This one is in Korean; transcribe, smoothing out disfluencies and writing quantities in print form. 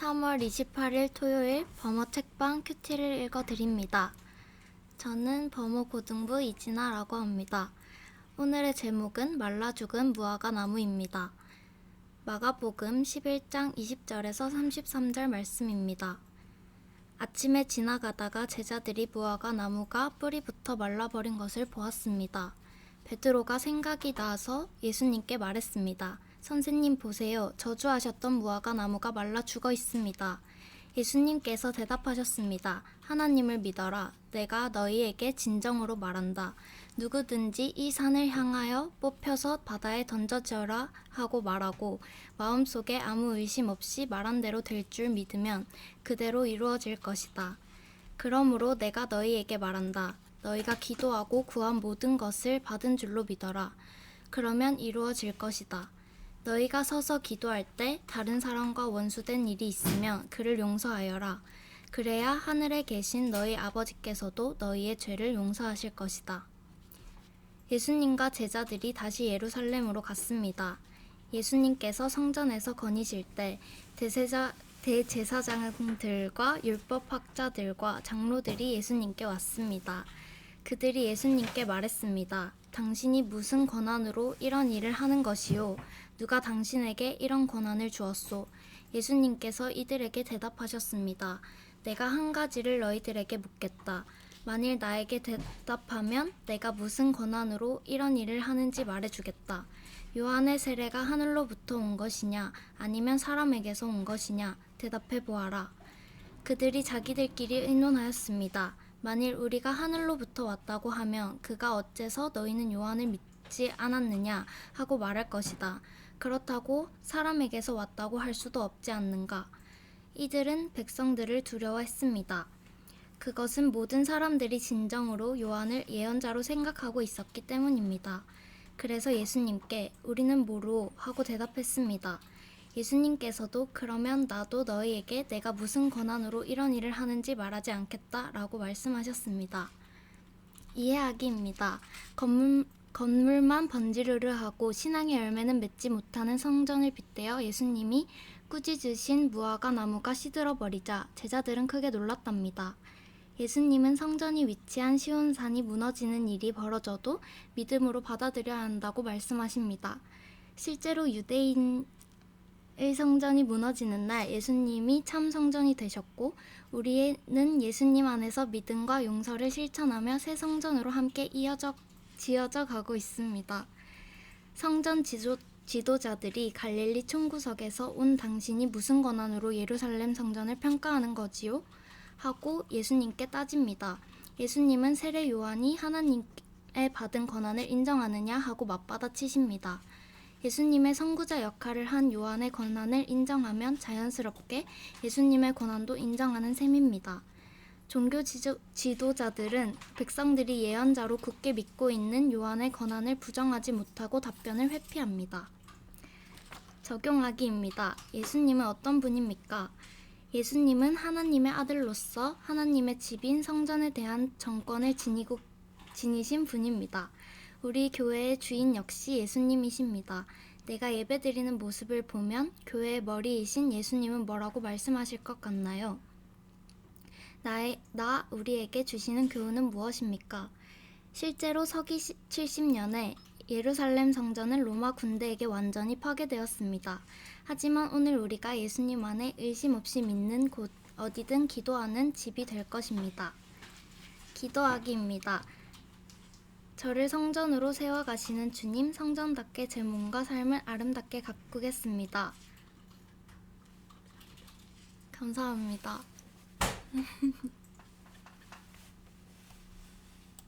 3월 28일 토요일 범어 책방 큐티를 읽어드립니다. 저는 범어 고등부 이진아라고 합니다. 오늘의 제목은 말라 죽은 무화과 나무입니다. 마가복음 11장 20절에서 33절 말씀입니다. 아침에 지나가다가 제자들이 무화과 나무가 뿌리부터 말라버린 것을 보았습니다. 베드로가 생각이 나서 예수님께 말했습니다. 선생님 보세요. 저주하셨던 무화과 나무가 말라 죽어 있습니다. 예수님께서 대답하셨습니다. 하나님을 믿어라. 내가 너희에게 진정으로 말한다. 누구든지 이 산을 향하여 뽑혀서 바다에 던져져라 하고 말하고 마음속에 아무 의심 없이 말한 대로 될 줄 믿으면 그대로 이루어질 것이다. 그러므로 내가 너희에게 말한다. 너희가 기도하고 구한 모든 것을 받은 줄로 믿어라. 그러면 이루어질 것이다. 너희가 서서 기도할 때 다른 사람과 원수된 일이 있으면 그를 용서하여라. 그래야 하늘에 계신 너희 아버지께서도 너희의 죄를 용서하실 것이다. 예수님과 제자들이 다시 예루살렘으로 갔습니다. 예수님께서 성전에서 거니실 때 대제사장들과 율법학자들과 장로들이 예수님께 왔습니다. 그들이 예수님께 말했습니다. 당신이 무슨 권한으로 이런 일을 하는 것이요? 누가 당신에게 이런 권한을 주었소? 예수님께서 이들에게 대답하셨습니다. 내가 한 가지를 너희들에게 묻겠다. 만일 나에게 대답하면 내가 무슨 권한으로 이런 일을 하는지 말해주겠다. 요한의 세례가 하늘로부터 온 것이냐 아니면 사람에게서 온 것이냐 대답해 보아라. 그들이 자기들끼리 의논하였습니다. 만일 우리가 하늘로부터 왔다고 하면 그가 어째서 너희는 요한을 믿지 않았느냐 하고 말할 것이다. 그렇다고 사람에게서 왔다고 할 수도 없지 않는가. 이들은 백성들을 두려워했습니다. 그것은 모든 사람들이 진정으로 요한을 예언자로 생각하고 있었기 때문입니다. 그래서 예수님께 우리는 모르오 하고 대답했습니다. 예수님께서도 그러면 나도 너희에게 내가 무슨 권한으로 이런 일을 하는지 말하지 않겠다 라고 말씀하셨습니다. 이해하기입니다. 건물만 번지르르하고 신앙의 열매는 맺지 못하는 성전을 빗대어 예수님이 꾸짖으신 무화과 나무가 시들어버리자 제자들은 크게 놀랐답니다. 예수님은 성전이 위치한 시온산이 무너지는 일이 벌어져도 믿음으로 받아들여야 한다고 말씀하십니다. 실제로 유대인의 성전이 무너지는 날 예수님이 참 성전이 되셨고 우리는 예수님 안에서 믿음과 용서를 실천하며 새 성전으로 함께 지어져 가고 있습니다. 성전 지도자들이 갈릴리 총구석에서 온 당신이 무슨 권한으로 예루살렘 성전을 평가하는 거지요? 하고 예수님께 따집니다. 예수님은 세례 요한이 하나님의 받은 권한을 인정하느냐 하고 맞받아치십니다. 예수님의 선구자 역할을 한 요한의 권한을 인정하면 자연스럽게 예수님의 권한도 인정하는 셈입니다. 종교 지도자들은 백성들이 예언자로 굳게 믿고 있는 요한의 권한을 부정하지 못하고 답변을 회피합니다. 적용하기입니다. 예수님은 어떤 분입니까? 예수님은 하나님의 아들로서 하나님의 집인 성전에 대한 정권을 지니신 분입니다. 우리 교회의 주인 역시 예수님이십니다. 내가 예배드리는 모습을 보면 교회의 머리이신 예수님은 뭐라고 말씀하실 것 같나요? 우리에게 주시는 교훈은 무엇입니까? 실제로 서기 70년에 예루살렘 성전은 로마 군대에게 완전히 파괴되었습니다. 하지만 오늘 우리가 예수님 안에 의심 없이 믿는 곳 어디든 기도하는 집이 될 것입니다. 기도하기입니다. 저를 성전으로 세워가시는 주님, 성전답게 제 몸과 삶을 아름답게 가꾸겠습니다. 감사합니다.